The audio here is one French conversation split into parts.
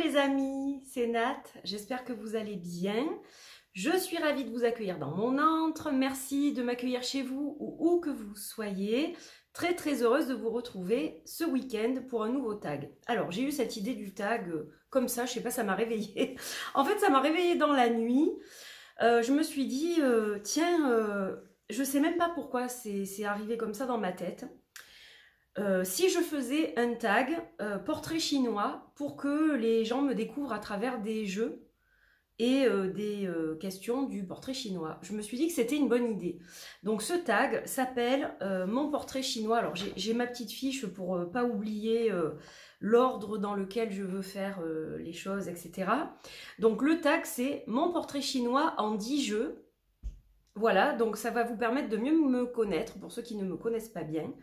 les amis, c'est Nat, j'espère que vous allez bien. Je suis ravie de vous accueillir dans mon antre, merci de m'accueillir chez vous ou où que vous soyez. Très heureuse de vous retrouver ce week-end pour un nouveau tag. Alors j'ai eu cette idée du tag comme ça, je sais pas, ça m'a réveillée. En fait ça m'a réveillée dans la nuit. Je me suis dit, tiens, je sais même pas pourquoi c'est arrivé comme ça dans ma tête. Si je faisais un tag portrait chinois pour que les gens me découvrent à travers des jeux et des questions du portrait chinois. Je me suis dit que c'était une bonne idée. Donc ce tag s'appelle mon portrait chinois. Alors j'ai ma petite fiche pour pas oublier l'ordre dans lequel je veux faire les choses, etc. Donc le tag c'est mon portrait chinois en 10 jeux. Voilà, donc ça va vous permettre de mieux me connaître pour ceux qui ne me connaissent pas bien.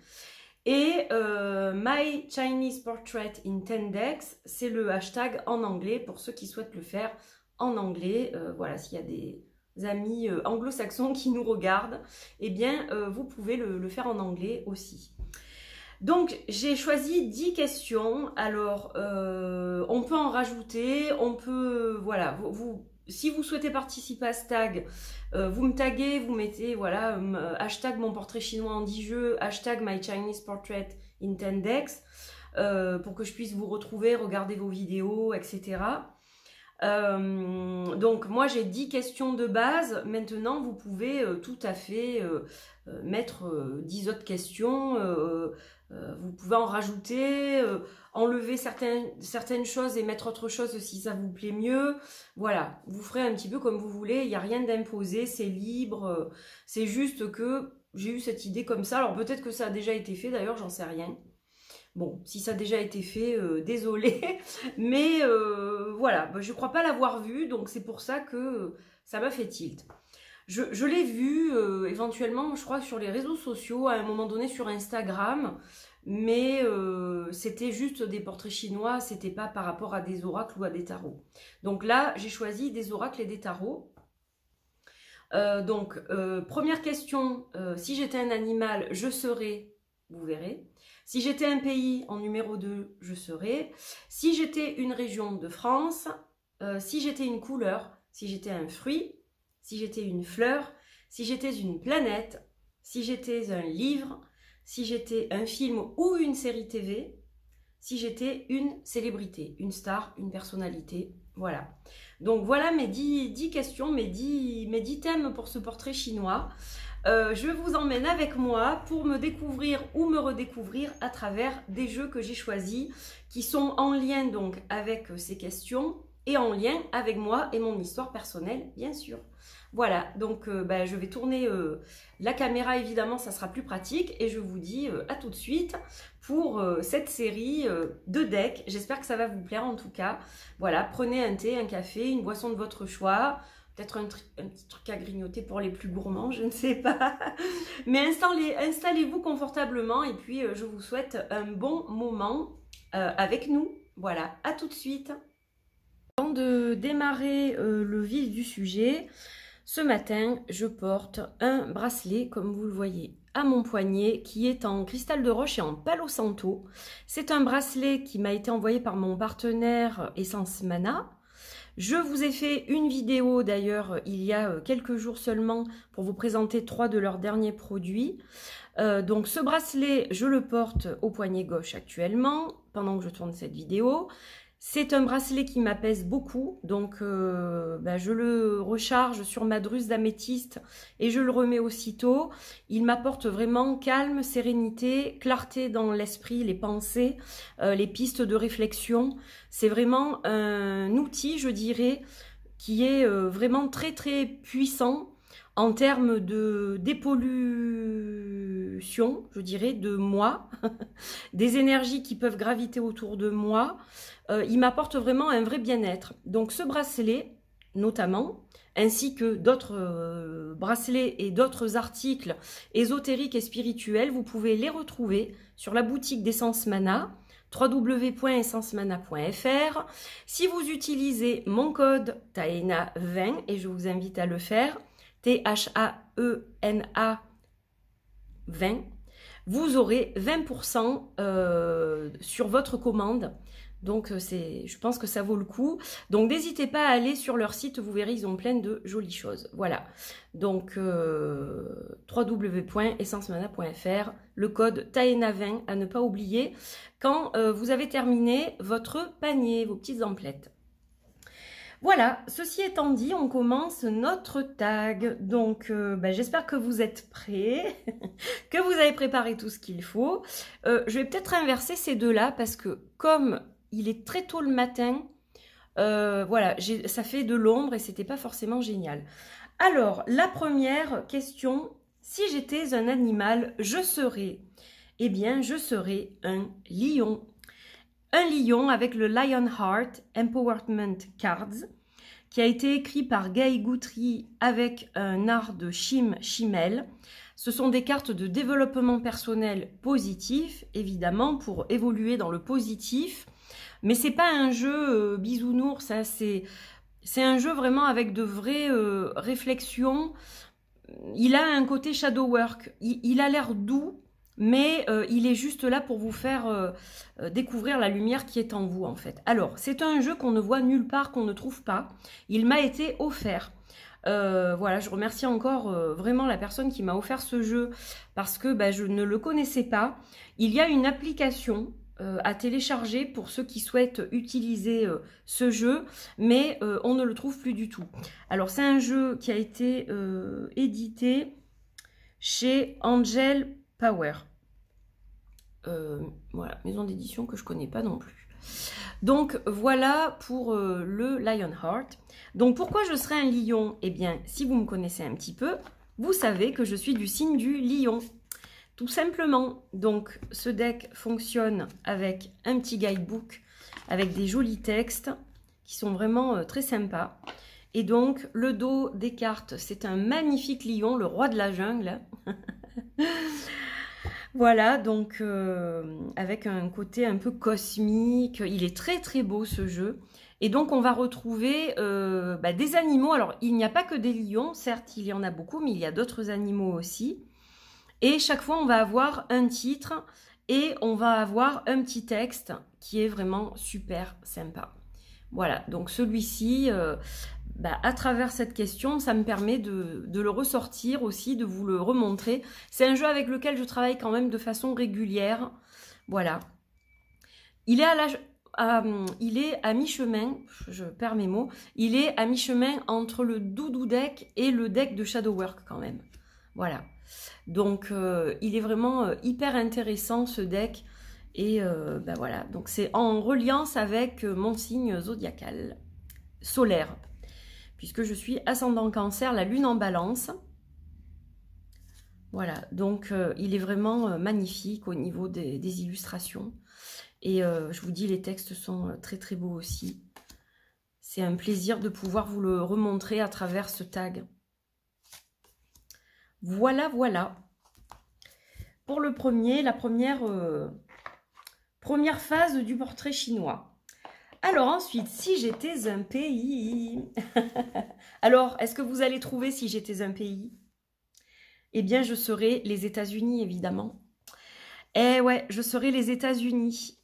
Et My Chinese Portrait in 10 decks, c'est le hashtag en anglais pour ceux qui souhaitent le faire en anglais. Voilà, s'il y a des amis anglo-saxons qui nous regardent, eh bien vous pouvez le faire en anglais aussi. Donc j'ai choisi 10 questions. Alors on peut en rajouter, on peut, voilà, si vous souhaitez participer à ce tag, vous me taguez, vous mettez, voilà, hashtag mon portrait chinois en 10 jeux, hashtag my Chinese portrait in 10 decks, pour que je puisse vous retrouver, regarder vos vidéos, etc. Donc moi j'ai 10 questions de base. Maintenant vous pouvez tout à fait mettre 10 autres questions. Vous pouvez en rajouter, enlever certaines choses et mettre autre chose si ça vous plaît mieux. Voilà, vous ferez un petit peu comme vous voulez, il n'y a rien d'imposé, c'est libre. C'est juste que j'ai eu cette idée comme ça. Alors peut-être que ça a déjà été fait, d'ailleurs j'en sais rien. Bon, si ça a déjà été fait, désolé. Mais voilà, je ne crois pas l'avoir vu, donc c'est pour ça que ça m'a fait tilt. Je l'ai vu éventuellement, je crois, sur les réseaux sociaux, à un moment donné sur Instagram, mais c'était juste des portraits chinois, c'était pas par rapport à des oracles ou à des tarots. Donc là, j'ai choisi des oracles et des tarots. Première question, si j'étais un animal, je serais, vous verrez. Si j'étais un pays, en numéro 2, je serais. Si j'étais une région de France, si j'étais une couleur, si j'étais un fruit, si j'étais une fleur, si j'étais une planète, si j'étais un livre, si j'étais un film ou une série TV, si j'étais une célébrité, une star, une personnalité, voilà. Donc voilà mes 10 questions, mes 10 thèmes pour ce portrait chinois. Je vous emmène avec moi pour me découvrir ou me redécouvrir à travers des jeux que j'ai choisis qui sont en lien donc avec ces questions et en lien avec moi et mon histoire personnelle, bien sûr. Voilà, donc je vais tourner la caméra, évidemment, ça sera plus pratique. Et je vous dis à tout de suite pour cette série de decks. J'espère que ça va vous plaire en tout cas. Voilà, prenez un thé, un café, une boisson de votre choix. Peut-être un petit truc à grignoter pour les plus gourmands, je ne sais pas. Mais installez-vous confortablement et puis je vous souhaite un bon moment avec nous. Voilà, à tout de suite. Avant de démarrer le vif du sujet, ce matin, je porte un bracelet, comme vous le voyez, à mon poignet, qui est en cristal de roche et en palo santo. C'est un bracelet qui m'a été envoyé par mon partenaire Essence Mana. Je vous ai fait une vidéo d'ailleurs il y a quelques jours seulement pour vous présenter 3 de leurs derniers produits. Donc ce bracelet, je le porte au poignet gauche actuellement pendant que je tourne cette vidéo. C'est un bracelet qui m'apaise beaucoup, donc je le recharge sur ma druse d'améthyste et je le remets aussitôt. Il m'apporte vraiment calme, sérénité, clarté dans l'esprit, les pensées, les pistes de réflexion. C'est vraiment un outil, je dirais, qui est vraiment très puissant en termes de dépollution, je dirais, de moi, des énergies qui peuvent graviter autour de moi. Il m'apporte vraiment un vrai bien-être. Donc ce bracelet, notamment, ainsi que d'autres bracelets et d'autres articles ésotériques et spirituels, vous pouvez les retrouver sur la boutique d'Essence Mana, www.essencemana.fr. Si vous utilisez mon code TAENA20, et je vous invite à le faire, THAENA 20, vous aurez 20% sur votre commande Donc, je pense que ça vaut le coup. Donc, n'hésitez pas à aller sur leur site. Vous verrez, ils ont plein de jolies choses. Voilà. Donc, www.essencemana.fr. Le code TAENA20 à ne pas oublier quand vous avez terminé votre panier, vos petites emplettes. Voilà, ceci étant dit, on commence notre tag. Donc, j'espère que vous êtes prêts, que vous avez préparé tout ce qu'il faut. Je vais peut-être inverser ces deux-là parce que comme il est très tôt le matin, voilà, ça fait de l'ombre et c'était pas forcément génial. Alors, la première question, si j'étais un animal, je serais, eh bien, je serais un lion. Un lion avec le Lionheart Empowerment Cards, qui a été écrit par Guy Guthrie avec un art de Chim Chimel. Ce sont des cartes de développement personnel positif, évidemment, pour évoluer dans le positif. Mais c'est pas un jeu bisounours, ça, c'est un jeu vraiment avec de vraies réflexions. Il a un côté shadow work, il a l'air doux, mais il est juste là pour vous faire découvrir la lumière qui est en vous, en fait. Alors, c'est un jeu qu'on ne voit nulle part, qu'on ne trouve pas. Il m'a été offert. Voilà, je remercie encore vraiment la personne qui m'a offert ce jeu parce que je ne le connaissais pas. Il y a une application à télécharger pour ceux qui souhaitent utiliser ce jeu, mais on ne le trouve plus du tout. Alors, c'est un jeu qui a été édité chez Angel Power. Voilà, maison d'édition que je connais pas non plus. Donc voilà pour le Lionheart. Donc pourquoi je serais un lion? Eh bien, si vous me connaissez un petit peu, vous savez que je suis du signe du lion. Tout simplement. Donc ce deck fonctionne avec un petit guidebook, avec des jolis textes qui sont vraiment très sympas. Et donc le dos des cartes, c'est un magnifique lion, le roi de la jungle. Voilà, donc avec un côté un peu cosmique, il est très très beau ce jeu. Et donc on va retrouver des animaux, alors il n'y a pas que des lions, certes il y en a beaucoup, mais il y a d'autres animaux aussi. Et chaque fois on va avoir un titre et on va avoir un petit texte qui est vraiment super sympa. Voilà, donc celui-ci, à travers cette question, ça me permet de le ressortir aussi, de vous le remontrer. C'est un jeu avec lequel je travaille quand même de façon régulière. Voilà. Il est à mi-chemin, je perds mes mots, il est à mi-chemin entre le Doudou deck et le deck de Shadow Work quand même. Voilà. Donc, il est vraiment hyper intéressant ce deck. Et voilà, donc c'est en reliance avec mon signe zodiacal solaire, puisque je suis ascendant Cancer, la lune en Balance. Voilà, donc il est vraiment magnifique au niveau des illustrations. Et je vous dis, les textes sont très très beaux aussi. C'est un plaisir de pouvoir vous le remontrer à travers ce tag. Voilà, voilà. Pour le premier, la première phase du portrait chinois. Alors ensuite, si j'étais un pays... Alors, est-ce que vous allez trouver si j'étais un pays? Eh bien, je serais les États-Unis, évidemment. Eh ouais, je serais les États-Unis.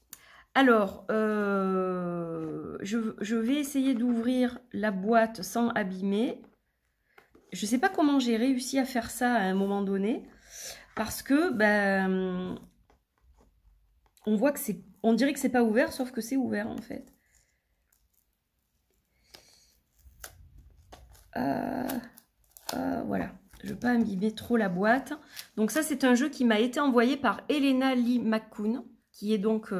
Alors, je vais essayer d'ouvrir la boîte sans abîmer. Je ne sais pas comment j'ai réussi à faire ça à un moment donné. Parce que, on voit que c'est... On dirait que c'est pas ouvert, sauf que c'est ouvert, en fait. Voilà. Je ne veux pas imbiber trop la boîte. Donc ça, c'est un jeu qui m'a été envoyé par Elena Lee McCoon, qui est donc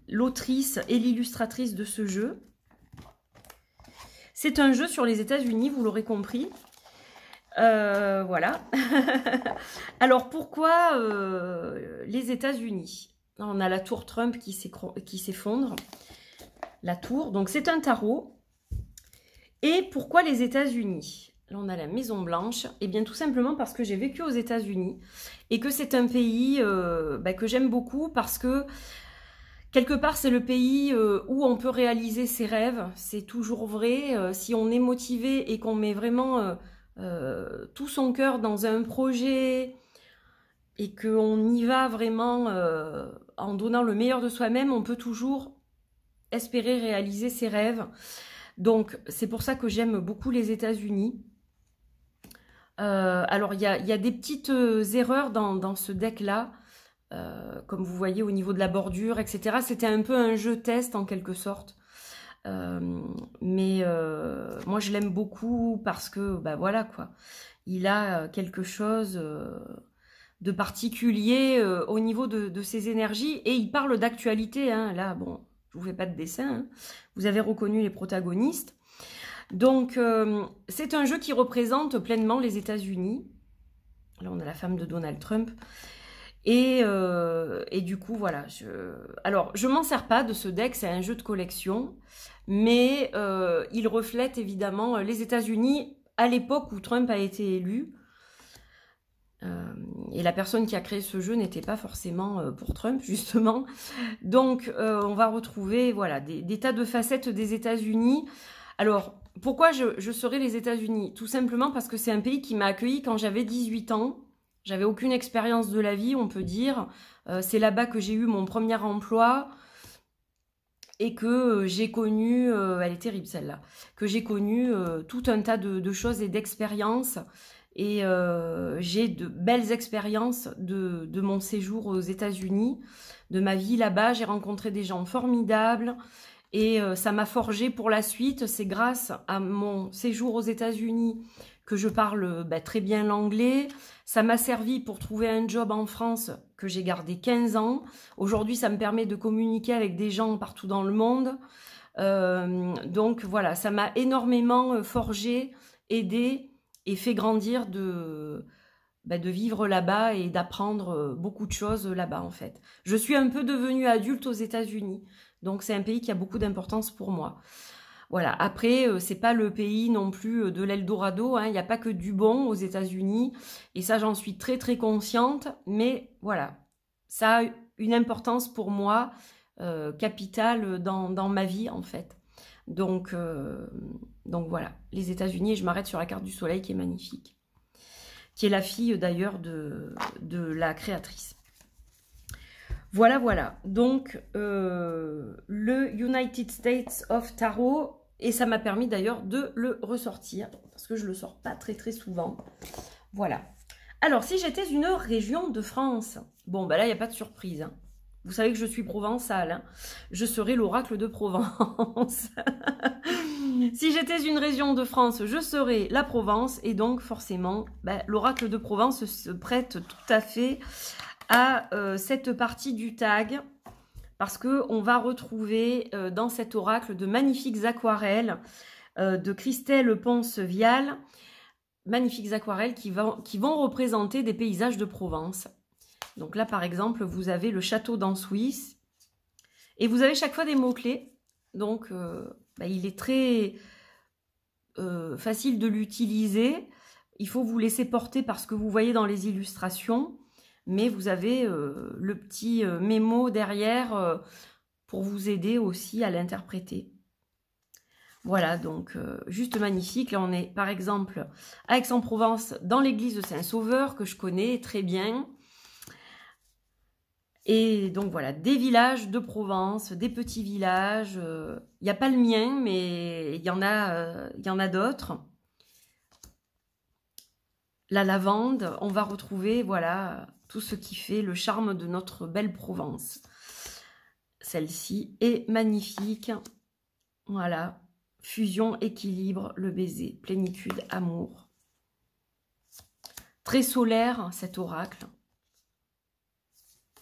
l'autrice et l'illustratrice de ce jeu. C'est un jeu sur les États-Unis, vous l'aurez compris. Voilà. Alors, pourquoi les États-Unis? On a la tour Trump qui s'effondre. La tour, donc c'est un tarot. Et pourquoi les États-Unis? Là, on a la Maison Blanche. Eh bien, tout simplement parce que j'ai vécu aux États-Unis et que c'est un pays que j'aime beaucoup parce que, quelque part, c'est le pays où on peut réaliser ses rêves. C'est toujours vrai. Si on est motivé et qu'on met vraiment tout son cœur dans un projet et qu'on y va vraiment en donnant le meilleur de soi-même, on peut toujours espérer réaliser ses rêves. Donc, c'est pour ça que j'aime beaucoup les États-Unis. Alors, il y a des petites erreurs dans ce deck-là, comme vous voyez au niveau de la bordure, etc. C'était un peu un jeu test en quelque sorte. Mais moi, je l'aime beaucoup parce que, bah voilà quoi, il a quelque chose de particulier au niveau de ses énergies. Et il parle d'actualité, hein. Là, bon, je vous fais pas de dessin, hein. Vous avez reconnu les protagonistes. Donc, c'est un jeu qui représente pleinement les États-Unis. Là, on a la femme de Donald Trump. Et du coup, voilà. Alors, je m'en sers pas de ce deck, c'est un jeu de collection. Mais il reflète évidemment les États-Unis à l'époque où Trump a été élu. Et la personne qui a créé ce jeu n'était pas forcément pour Trump, justement. Donc, on va retrouver voilà, des tas de facettes des États-Unis. Alors, pourquoi je serais les États-Unis? Tout simplement parce que c'est un pays qui m'a accueilli quand j'avais 18 ans. J'avais aucune expérience de la vie, on peut dire. C'est là-bas que j'ai eu mon premier emploi et que j'ai connu, elle est terrible celle-là, que j'ai connu tout un tas de choses et d'expériences. Et j'ai de belles expériences de mon séjour aux États-Unis, de ma vie là-bas. J'ai rencontré des gens formidables et ça m'a forgé pour la suite. C'est grâce à mon séjour aux États-Unis que je parle très bien l'anglais. Ça m'a servi pour trouver un job en France que j'ai gardé 15 ans. Aujourd'hui, ça me permet de communiquer avec des gens partout dans le monde. Donc voilà, ça m'a énormément forgé, aidé et fait grandir de vivre là-bas et d'apprendre beaucoup de choses là-bas en fait. Je suis un peu devenue adulte aux États-Unis, donc c'est un pays qui a beaucoup d'importance pour moi. Voilà, après, c'est pas le pays non plus de l'Eldorado, hein. Il n'y a pas que du bon aux États-Unis, et ça j'en suis très très consciente, mais voilà, ça a une importance pour moi capitale dans ma vie en fait. Donc voilà, les États-Unis, et je m'arrête sur la carte du soleil qui est magnifique, qui est la fille d'ailleurs de la créatrice. Voilà, voilà. Donc, le United States of Tarot, et ça m'a permis d'ailleurs de le ressortir, parce que je le sors pas très très souvent. Voilà. Alors, si j'étais une région de France, bon, bah là, il n'y a pas de surprise, hein. Vous savez que je suis provençale, hein. Je serai l'oracle de Provence. Si j'étais une région de France, je serais la Provence, et donc forcément, l'oracle de Provence se prête tout à fait à cette partie du tag, parce qu'on va retrouver dans cet oracle de magnifiques aquarelles de Christelle Ponce-Vial, magnifiques aquarelles qui vont représenter des paysages de Provence. Donc là, par exemple, vous avez le château d'Ansouis, et vous avez chaque fois des mots-clés, donc il est très facile de l'utiliser. Il faut vous laisser porter par ce que vous voyez dans les illustrations, mais vous avez le petit mémo derrière pour vous aider aussi à l'interpréter. Voilà, donc juste magnifique. Là, on est par exemple à Aix-en-Provence, dans l'église de Saint-Sauveur, que je connais très bien. Et donc voilà, des villages de Provence, des petits villages. Il n'y a pas le mien, mais il y en a d'autres. La lavande, on va retrouver, voilà, tout ce qui fait le charme de notre belle Provence. Celle-ci est magnifique. Voilà, fusion, équilibre, le baiser, plénitude, amour. Très solaire, cet oracle.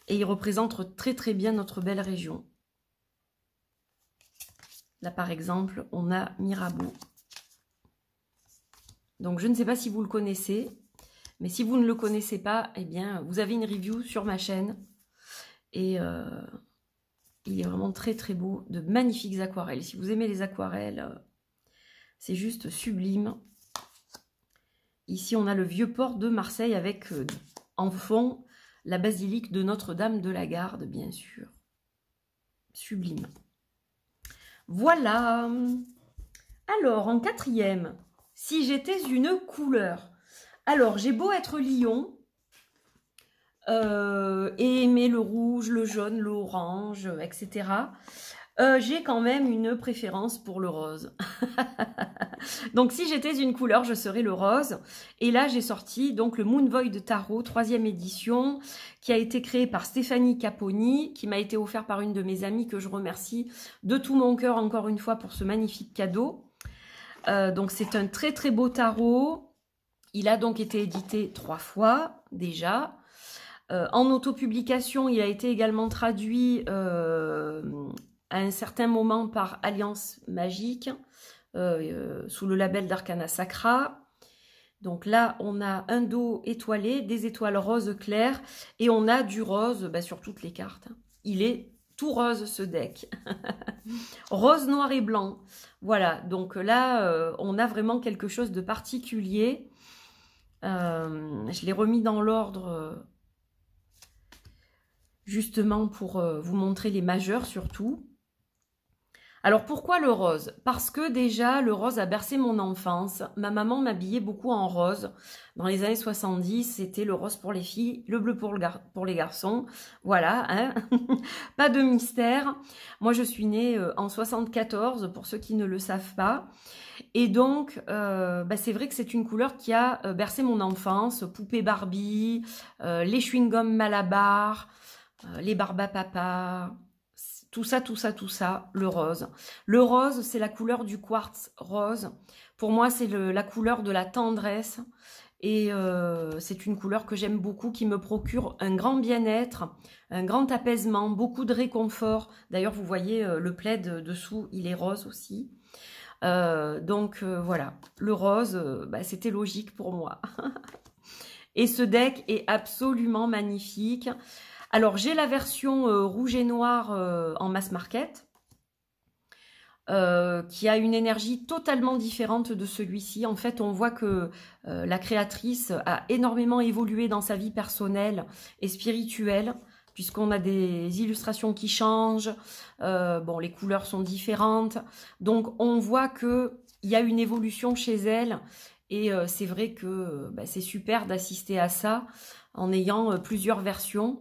Et il représente très très bien notre belle région. Là, par exemple, on a Mirabeau. Donc, je ne sais pas si vous le connaissez, mais si vous ne le connaissez pas, eh bien, vous avez une review sur ma chaîne. Et il est vraiment très très beau, de magnifiques aquarelles. Si vous aimez les aquarelles, c'est juste sublime. Ici, on a le vieux port de Marseille avec en fond la basilique de Notre-Dame de la Garde, bien sûr. Sublime. Voilà. Alors, en quatrième, si j'étais une couleur. Alors, j'ai beau être lion et aimer le rouge, le jaune, l'orange, etc. J'ai quand même une préférence pour le rose. Donc si j'étais une couleur, je serais le rose. Et là, j'ai sorti donc le Moon Void Tarot, 3e édition, qui a été créé par Stéphanie Caponi, qui m'a été offert par une de mes amies que je remercie de tout mon cœur encore une fois pour ce magnifique cadeau. Donc c'est un très très beau tarot. Il a donc été édité 3 fois déjà. En autopublication, il a été également traduit à un certain moment par Alliance Magique, sous le label d'Arcana Sacra. Donc là, on a un dos étoilé, des étoiles roses claires, et on a du rose sur toutes les cartes. Il est tout rose ce deck. Rose, noir et blanc. Voilà, donc là, on a vraiment quelque chose de particulier. Je l'ai remis dans l'ordre justement pour vous montrer les majeurs surtout. Alors pourquoi le rose? Parce que déjà le rose a bercé mon enfance. Ma maman m'habillait beaucoup en rose. Dans les années 70, c'était le rose pour les filles, le bleu pour les garçons. Voilà, hein. Pas de mystère. Moi je suis née en 74, pour ceux qui ne le savent pas. Et donc, c'est vrai que c'est une couleur qui a bercé mon enfance. Poupée Barbie, les chewing-gums Malabar, les Barbapapa, tout ça, le rose. Le rose, c'est la couleur du quartz rose. Pour moi, c'est la couleur de la tendresse. Et c'est une couleur que j'aime beaucoup, qui me procure un grand bien-être, un grand apaisement, beaucoup de réconfort. D'ailleurs, vous voyez, le plaid dessous, il est rose aussi. Voilà, le rose, c'était logique pour moi. Et ce deck est absolument magnifique. Alors, j'ai la version rouge et noir en mass market, qui a une énergie totalement différente de celui-ci. En fait, on voit que la créatrice a énormément évolué dans sa vie personnelle et spirituelle, puisqu'on a des illustrations qui changent, les couleurs sont différentes. Donc, on voit qu'il y a une évolution chez elle, et c'est vrai que c'est super d'assister à ça en ayant plusieurs versions.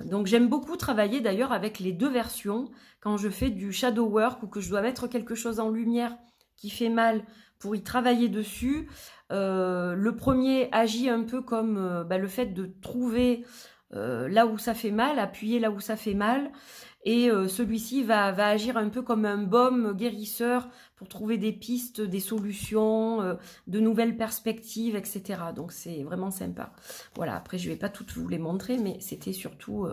Donc j'aime beaucoup travailler d'ailleurs avec les deux versions quand je fais du shadow work ou que je dois mettre quelque chose en lumière qui fait mal pour y travailler dessus. Le premier agit un peu comme le fait de trouver là où ça fait mal, appuyer là où ça fait mal. Et celui-ci va agir un peu comme un baume guérisseur pour trouver des pistes, des solutions, de nouvelles perspectives, etc. Donc c'est vraiment sympa. Voilà, après je ne vais pas toutes vous les montrer, mais c'était surtout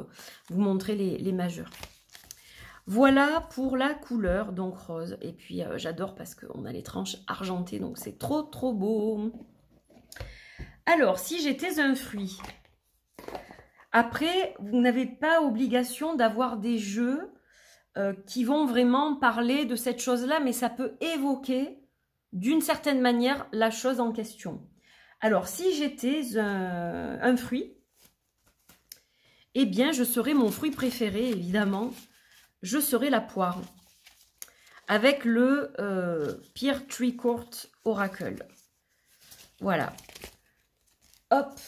vous montrer les majeurs. Voilà pour la couleur, donc rose. Et puis j'adore parce qu'on a les tranches argentées, donc c'est trop trop beau. Alors, si j'étais un fruit... Après, vous n'avez pas obligation d'avoir des jeux qui vont vraiment parler de cette chose-là, mais ça peut évoquer d'une certaine manière la chose en question. Alors, si j'étais un fruit, eh bien, je serais mon fruit préféré, évidemment. Je serais la poire, avec le Pear Tree Court Oracle. Voilà. Hop.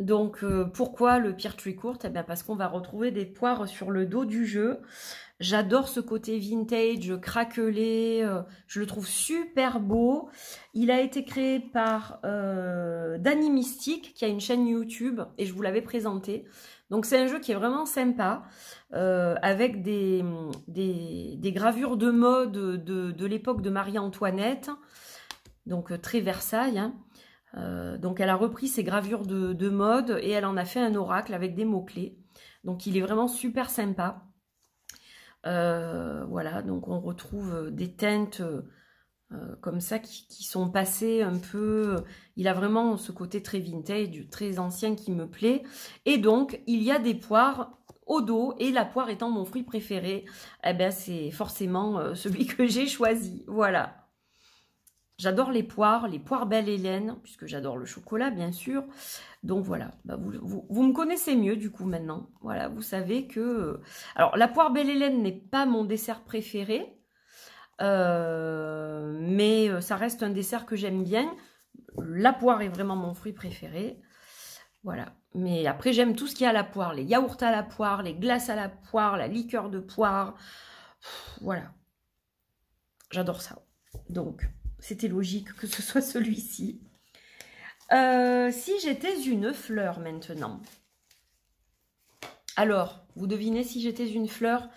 Donc, pourquoi le Pear Tree Court? Eh bien, parce qu'on va retrouver des poires sur le dos du jeu. J'adore ce côté vintage, craquelé. Je le trouve super beau. Il a été créé par Danny Mystique, qui a une chaîne YouTube, et je vous l'avais présenté. Donc, c'est un jeu qui est vraiment sympa, avec des gravures de mode de l'époque de Marie-Antoinette. Donc, très Versailles, hein. Donc elle a repris ses gravures de mode et elle en a fait un oracle avec des mots-clés. Donc il est vraiment super sympa. Voilà, donc on retrouve des teintes comme ça qui sont passées un peu... Il a vraiment ce côté très vintage, très ancien qui me plaît. Et donc il y a des poires au dos, et la poire étant mon fruit préféré, eh ben c'est forcément celui que j'ai choisi. Voilà. J'adore les poires Belle Hélène, puisque j'adore le chocolat, bien sûr. Donc voilà, vous me connaissez mieux du coup maintenant. Voilà, vous savez que... Alors, la poire Belle Hélène n'est pas mon dessert préféré, mais ça reste un dessert que j'aime bien. La poire est vraiment mon fruit préféré. Voilà. Mais après, j'aime tout ce qui est à la poire. Les yaourts à la poire, les glaces à la poire, la liqueur de poire. Voilà. J'adore ça. Donc, c'était logique que ce soit celui-ci. Si j'étais une fleur maintenant. Alors, vous devinez si j'étais une fleur?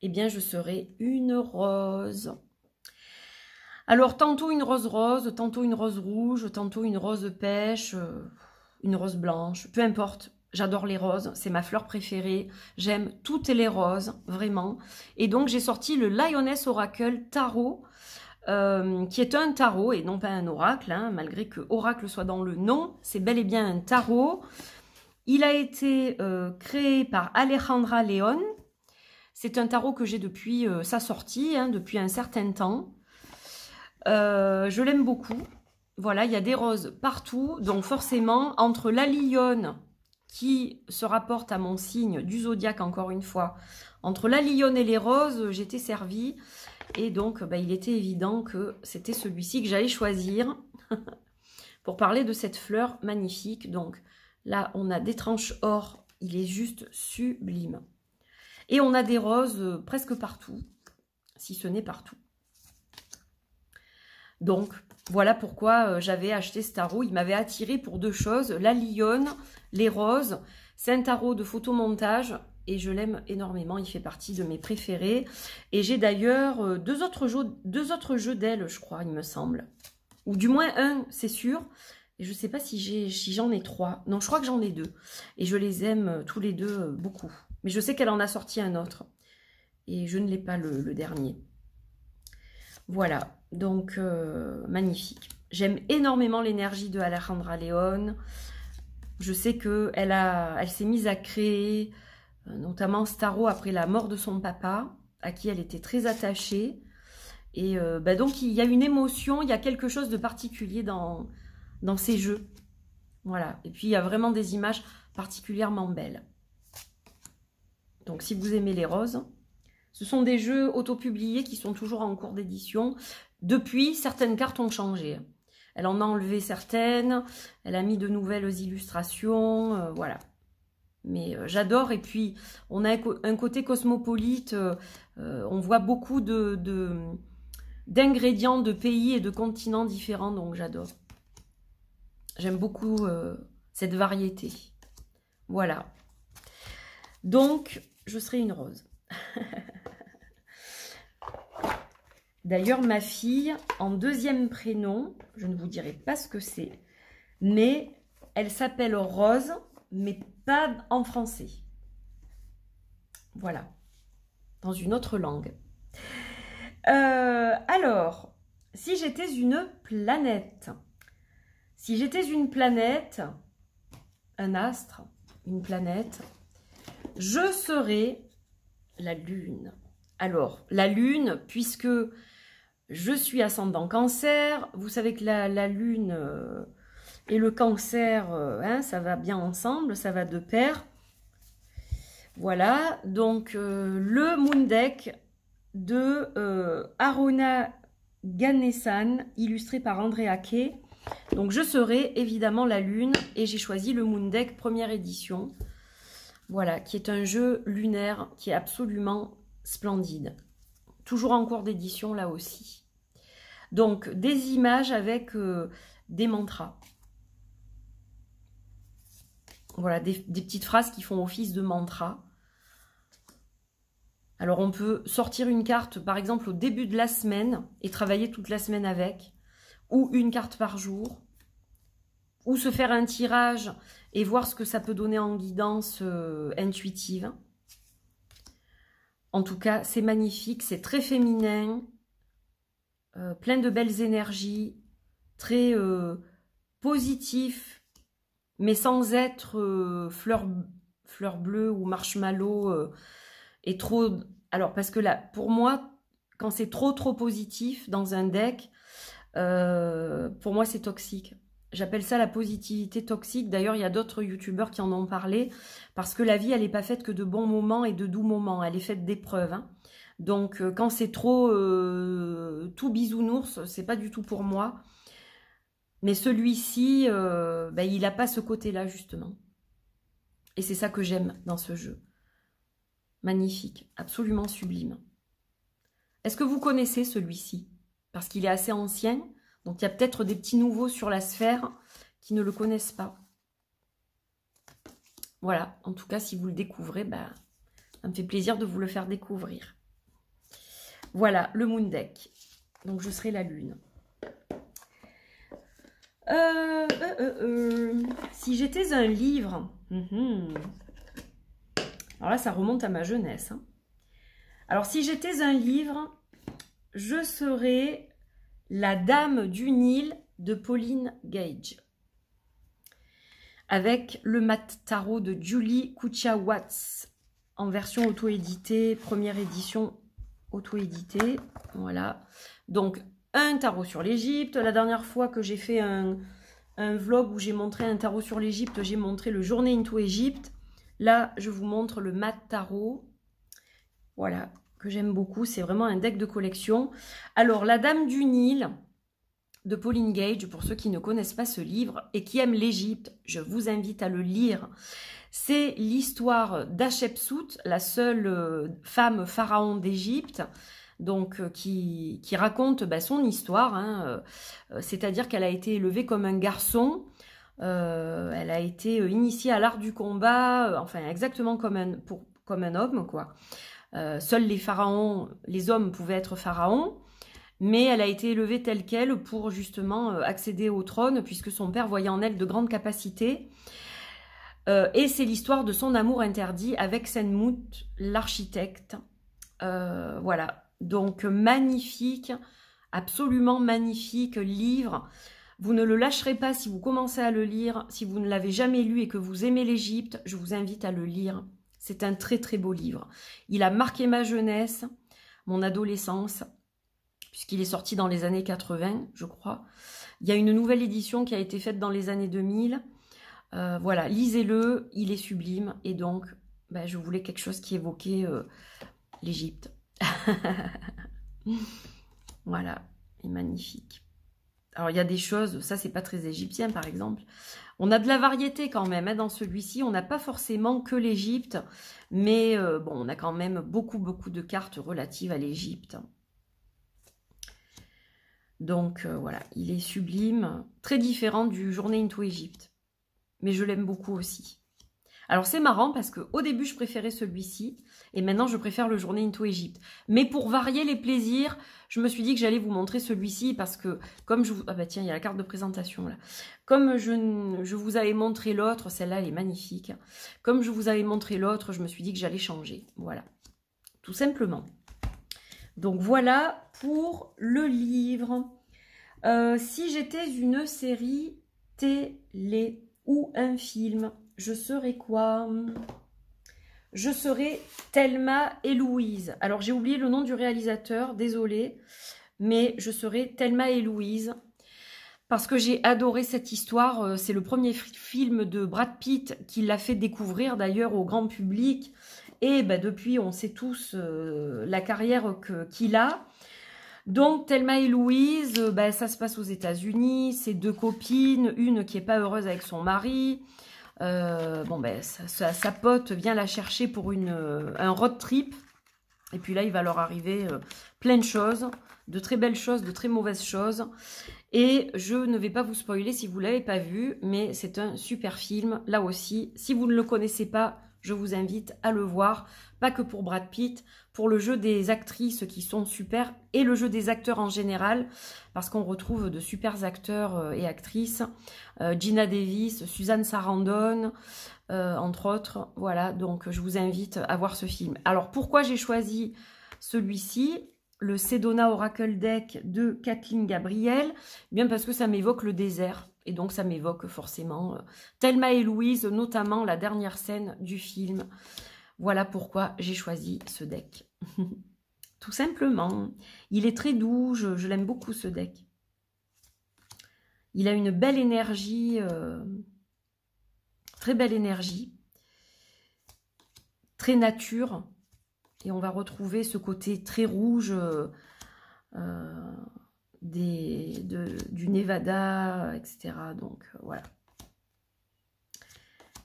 Eh bien, je serais une rose. Alors, tantôt une rose rose, tantôt une rose rouge, tantôt une rose pêche, une rose blanche, peu importe. J'adore les roses, c'est ma fleur préférée. J'aime toutes les roses, vraiment. Et donc, j'ai sorti le Lioness Oracle Tarot, qui est un tarot et non pas un oracle, hein, malgré que oracle soit dans le nom, c'est bel et bien un tarot. Il a été créé par Alejandra León. C'est un tarot que j'ai depuis sa sortie, hein, depuis un certain temps. Je l'aime beaucoup. Voilà, il y a des roses partout. Donc forcément, entre la lionne qui se rapporte à mon signe du zodiaque, encore une fois, entre la lionne et les roses, j'étais servie. Et donc, il était évident que c'était celui-ci que j'allais choisir pour parler de cette fleur magnifique. Donc là, on a des tranches or. Il est juste sublime. Et on a des roses presque partout, si ce n'est partout. Donc, voilà pourquoi j'avais acheté ce tarot. Il m'avait attiré pour deux choses, la lionne, les roses. C'est un tarot de photomontage et je l'aime énormément. Il fait partie de mes préférés. Et j'ai d'ailleurs deux autres jeux d'ailes, je crois, il me semble. Ou du moins un, c'est sûr. Et je ne sais pas si j'en ai trois. Non, je crois que j'en ai deux. Et je les aime tous les deux beaucoup. Mais je sais qu'elle en a sorti un autre. Et je ne l'ai pas le dernier. Voilà, donc magnifique. J'aime énormément l'énergie de Alejandra León. Je sais qu'elle s'est mise à créer, notamment ce tarot après la mort de son papa, à qui elle était très attachée. Et donc il y a une émotion, il y a quelque chose de particulier dans ces jeux. Voilà, et puis il y a vraiment des images particulièrement belles. Donc si vous aimez les roses... Ce sont des jeux autopubliés qui sont toujours en cours d'édition. Depuis, certaines cartes ont changé. Elle en a enlevé certaines, elle a mis de nouvelles illustrations, voilà. Mais j'adore, et puis on a un côté cosmopolite, on voit beaucoup d'ingrédients de pays et de continents différents, donc j'adore. J'aime beaucoup cette variété. Voilà. Donc, je serai une rose. D'ailleurs, ma fille, en deuxième prénom, je ne vous dirai pas ce que c'est, mais elle s'appelle Rose, mais pas en français. Voilà, dans une autre langue. Alors, si j'étais une planète, un astre, une planète, je serais la Lune. Alors, la Lune, puisque je suis ascendant Cancer, vous savez que la Lune et le Cancer, hein, ça va bien ensemble, ça va de pair. Voilà, donc le Moon Deck de Arona Ganesan, illustré par André Ake. Donc je serai évidemment la Lune et j'ai choisi le Moon Deck première édition. Voilà, qui est un jeu lunaire qui est absolument splendide. Toujours en cours d'édition là aussi. Donc des images avec des mantras. Voilà, des petites phrases qui font office de mantra. Alors on peut sortir une carte par exemple au début de la semaine et travailler toute la semaine avec. Ou une carte par jour. Ou se faire un tirage et voir ce que ça peut donner en guidance intuitive. En tout cas, c'est magnifique, c'est très féminin, plein de belles énergies, très positif, mais sans être fleur bleue ou marshmallow et trop... Alors, parce que là, pour moi, quand c'est trop positif dans un deck, pour moi, c'est toxique. J'appelle ça la positivité toxique. D'ailleurs, il y a d'autres youtubeurs qui en ont parlé. Parce que la vie, elle n'est pas faite que de bons moments et de doux moments. Elle est faite d'épreuves. Hein. Donc, quand c'est trop tout bisounours, c'est pas du tout pour moi. Mais celui-ci, il n'a pas ce côté-là, justement. Et c'est ça que j'aime dans ce jeu. Magnifique, absolument sublime. Est-ce que vous connaissez celui-ci? Parce qu'il est assez ancien, donc il y a peut-être des petits nouveaux sur la sphère qui ne le connaissent pas. Voilà, en tout cas, si vous le découvrez, ben, ça me fait plaisir de vous le faire découvrir. Voilà, le Moon Deck. Donc, je serai la Lune. Si j'étais un livre... Alors là, ça remonte à ma jeunesse. Hein. Alors, si j'étais un livre, je serais La Dame du Nil de Pauline Gage. Avec le mat tarot de Julie Kucha-Watts en version auto-éditée, première édition auto-éditée. Voilà. Donc, un tarot sur l'Égypte. La dernière fois que j'ai fait un vlog où j'ai montré un tarot sur l'Égypte, j'ai montré le Journée into Égypte. Là, je vous montre le mat tarot. Voilà, que j'aime beaucoup. C'est vraiment un deck de collection. Alors, La Dame du Nil de Pauline Gage, pour ceux qui ne connaissent pas ce livre et qui aiment l'Égypte, je vous invite à le lire. C'est l'histoire d'Hatchepsout, la seule femme pharaon d'Égypte, donc qui raconte son histoire. Hein, c'est-à-dire qu'elle a été élevée comme un garçon. Elle a été initiée à l'art du combat, enfin exactement comme un homme, quoi. Seuls les pharaons, les hommes pouvaient être pharaons, mais elle a été élevée telle qu'elle pour justement accéder au trône, puisque son père voyait en elle de grandes capacités. Et c'est l'histoire de son amour interdit avec Senmout, l'architecte. Voilà, donc magnifique, absolument magnifique livre. Vous ne le lâcherez pas si vous commencez à le lire. Si vous ne l'avez jamais lu et que vous aimez l'Égypte, je vous invite à le lire. C'est un très très beau livre. Il a marqué ma jeunesse, mon adolescence, puisqu'il est sorti dans les années 80, je crois. Il y a une nouvelle édition qui a été faite dans les années 2000. Voilà, lisez-le, il est sublime. Et donc, je voulais quelque chose qui évoquait l'Égypte. Voilà, il est magnifique. Alors, il y a des choses, ça, c'est pas très égyptien, par exemple. On a de la variété quand même, hein, dans celui-ci. On n'a pas forcément que l'Égypte, mais bon, on a quand même beaucoup de cartes relatives à l'Égypte. Donc, voilà, il est sublime. Très différent du Journée into Égypte. Mais je l'aime beaucoup aussi. Alors, c'est marrant parce qu'au début, je préférais celui-ci. Et maintenant, je préfère le Journée into Égypte. Mais pour varier les plaisirs, je me suis dit que j'allais vous montrer celui-ci parce que, comme je vous... Ah bah tiens, il y a la carte de présentation là. Comme je vous avais montré l'autre, celle-là, elle est magnifique. Comme je vous avais montré l'autre, je me suis dit que j'allais changer. Voilà. Tout simplement. Donc, voilà pour le livre. Si j'étais une série télé ou un film, je serais quoi? Je serais Thelma et Louise. Alors, j'ai oublié le nom du réalisateur, désolée, mais je serais Thelma et Louise parce que j'ai adoré cette histoire. C'est le premier film de Brad Pitt qui l'a fait découvrir d'ailleurs au grand public. Et depuis, on sait tous la carrière qu'il a. Donc, Thelma et Louise, ça se passe aux États-Unis. C'est deux copines, une qui n'est pas heureuse avec son mari. Sa pote vient la chercher pour un road trip. Et puis là, il va leur arriver plein de choses, de très belles choses, de très mauvaises choses. Et je ne vais pas vous spoiler si vous ne l'avez pas vu, mais c'est un super film, là aussi. Si vous ne le connaissez pas, je vous invite à le voir. Pas que pour Brad Pitt, pour le jeu des actrices qui sont super et le jeu des acteurs en général, parce qu'on retrouve de super acteurs et actrices. Gina Davis, Suzanne Sarandon, entre autres. Voilà, donc je vous invite à voir ce film. Alors, pourquoi j'ai choisi celui-ci, le Sedona Oracle Deck de Kathleen Gabriel? Bien parce que ça m'évoque le désert. Et donc, ça m'évoque forcément Thelma et Louise, notamment la dernière scène du film. Voilà pourquoi j'ai choisi ce deck. Tout simplement. Il est très doux, je l'aime beaucoup ce deck. Il a une belle énergie, très belle énergie, très nature. Et on va retrouver ce côté très rouge du Nevada, etc. Donc, voilà.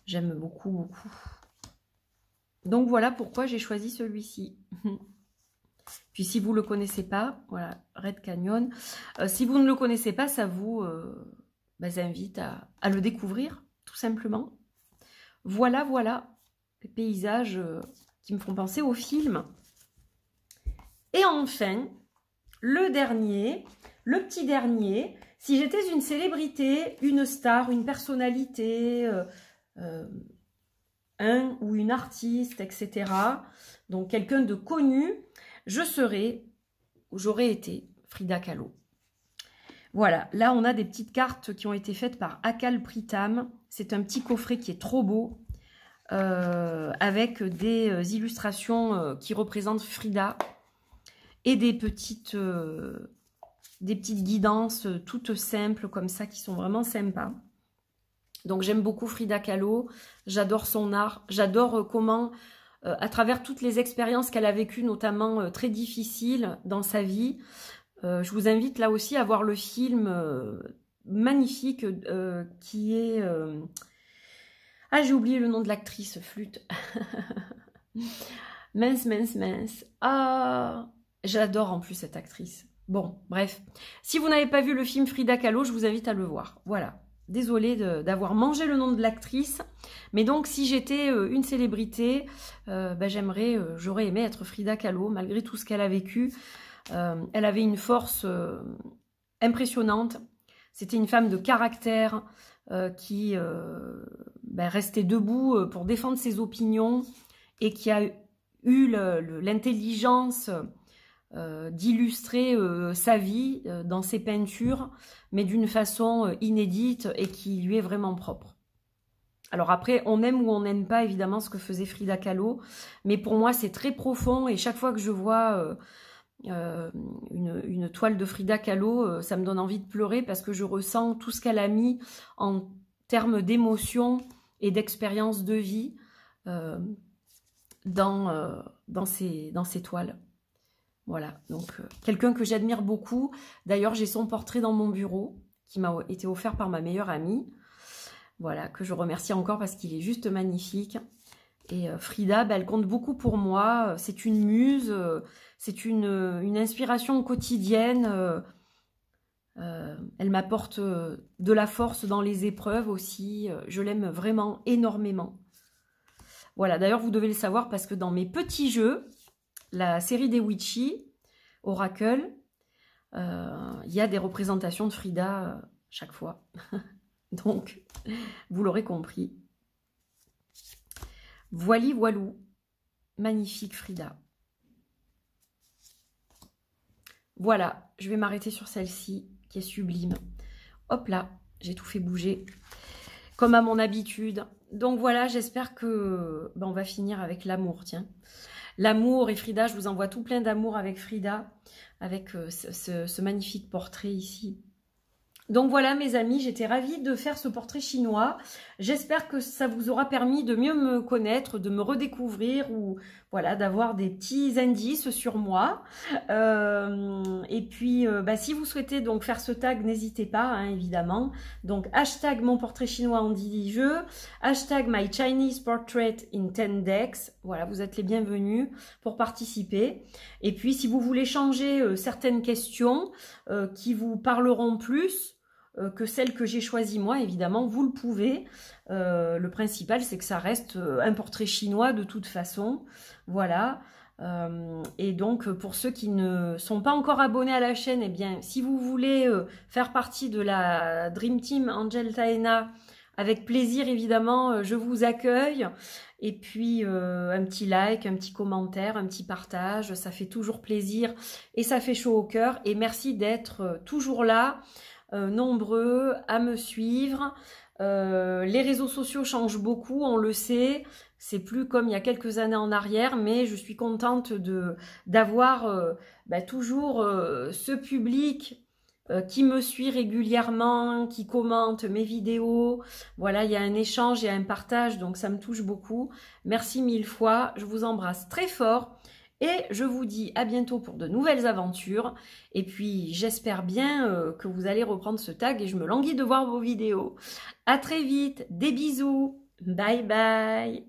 J'aime beaucoup, beaucoup. Donc voilà pourquoi j'ai choisi celui-ci. Puis si vous ne le connaissez pas, voilà, Red Canyon. Si vous ne le connaissez pas, ça vous invite à le découvrir, tout simplement. Voilà, voilà, les paysages qui me font penser au film. Et enfin, le dernier, le petit dernier, si j'étais une célébrité, une star, une personnalité, un ou une artiste, etc., donc quelqu'un de connu, j'aurais été Frida Kahlo. Voilà, là on a des petites cartes qui ont été faites par Akal Pritam. C'est un petit coffret qui est trop beau, avec des illustrations qui représentent Frida et des petites guidances toutes simples comme ça qui sont vraiment sympas. Donc j'aime beaucoup Frida Kahlo, j'adore son art, j'adore comment, à travers toutes les expériences qu'elle a vécues, notamment très difficiles dans sa vie, je vous invite là aussi à voir le film magnifique qui est... Ah, j'ai oublié le nom de l'actrice, flûte. Mince. Ah, j'adore en plus cette actrice. Bon, bref. Si vous n'avez pas vu le film Frida Kahlo, je vous invite à le voir. Voilà. Désolée d'avoir mangé le nom de l'actrice. Mais donc, si j'étais une célébrité, j'aurais aimé être Frida Kahlo, malgré tout ce qu'elle a vécu. Elle avait une force impressionnante. C'était une femme de caractère qui restait debout pour défendre ses opinions et qui a eu l'intelligence d'illustrer sa vie dans ses peintures, mais d'une façon inédite et qui lui est vraiment propre. Alors après, on aime ou on n'aime pas évidemment ce que faisait Frida Kahlo, mais pour moi c'est très profond et chaque fois que je vois une toile de Frida Kahlo, ça me donne envie de pleurer parce que je ressens tout ce qu'elle a mis en termes d'émotion et d'expérience de vie dans ces toiles. Voilà, donc quelqu'un que j'admire beaucoup. D'ailleurs, j'ai son portrait dans mon bureau qui m'a été offert par ma meilleure amie. Voilà, que je remercie encore parce qu'il est juste magnifique. Et Frida, elle compte beaucoup pour moi. C'est une muse, c'est une inspiration quotidienne. Elle m'apporte de la force dans les épreuves aussi. Je l'aime vraiment énormément. Voilà, d'ailleurs, vous devez le savoir parce que dans mes petits jeux, la série des Witchy, Oracle, il y a des représentations de Frida chaque fois. Donc, vous l'aurez compris. Voili voilou, magnifique Frida. Voilà, je vais m'arrêter sur celle-ci qui est sublime. Hop là, j'ai tout fait bouger comme à mon habitude. Donc voilà, j'espère que on va finir avec l'amour, tiens. L'amour et Frida, je vous envoie tout plein d'amour avec Frida, avec ce magnifique portrait ici. Donc voilà mes amis, j'étais ravie de faire ce portrait chinois. J'espère que ça vous aura permis de mieux me connaître, de me redécouvrir ou voilà, d'avoir des petits indices sur moi. Et puis si vous souhaitez donc faire ce tag, n'hésitez pas hein, évidemment. Donc hashtag mon portrait chinois en 10 jeux, hashtag my Chinese portrait in 10 decks. Voilà, vous êtes les bienvenus pour participer. Et puis si vous voulez changer certaines questions qui vous parleront plus, que celle que j'ai choisie moi, évidemment, vous le pouvez. Le principal, c'est que ça reste un portrait chinois de toute façon. Voilà. Et donc, pour ceux qui ne sont pas encore abonnés à la chaîne, eh bien, si vous voulez faire partie de la Dream Team Angel Taena, avec plaisir, évidemment, je vous accueille. Et puis, un petit like, un petit commentaire, un petit partage, ça fait toujours plaisir et ça fait chaud au cœur. Et merci d'être toujours là. Nombreux à me suivre. Les réseaux sociaux changent beaucoup, on le sait. C'est plus comme il y a quelques années en arrière, mais je suis contente d'avoir toujours ce public qui me suit régulièrement, qui commente mes vidéos. Voilà, il y a un échange et un partage, donc ça me touche beaucoup. Merci mille fois, je vous embrasse très fort. Et je vous dis à bientôt pour de nouvelles aventures. Et puis, j'espère bien que vous allez reprendre ce tag et je me languis de voir vos vidéos. À très vite, des bisous! Bye bye.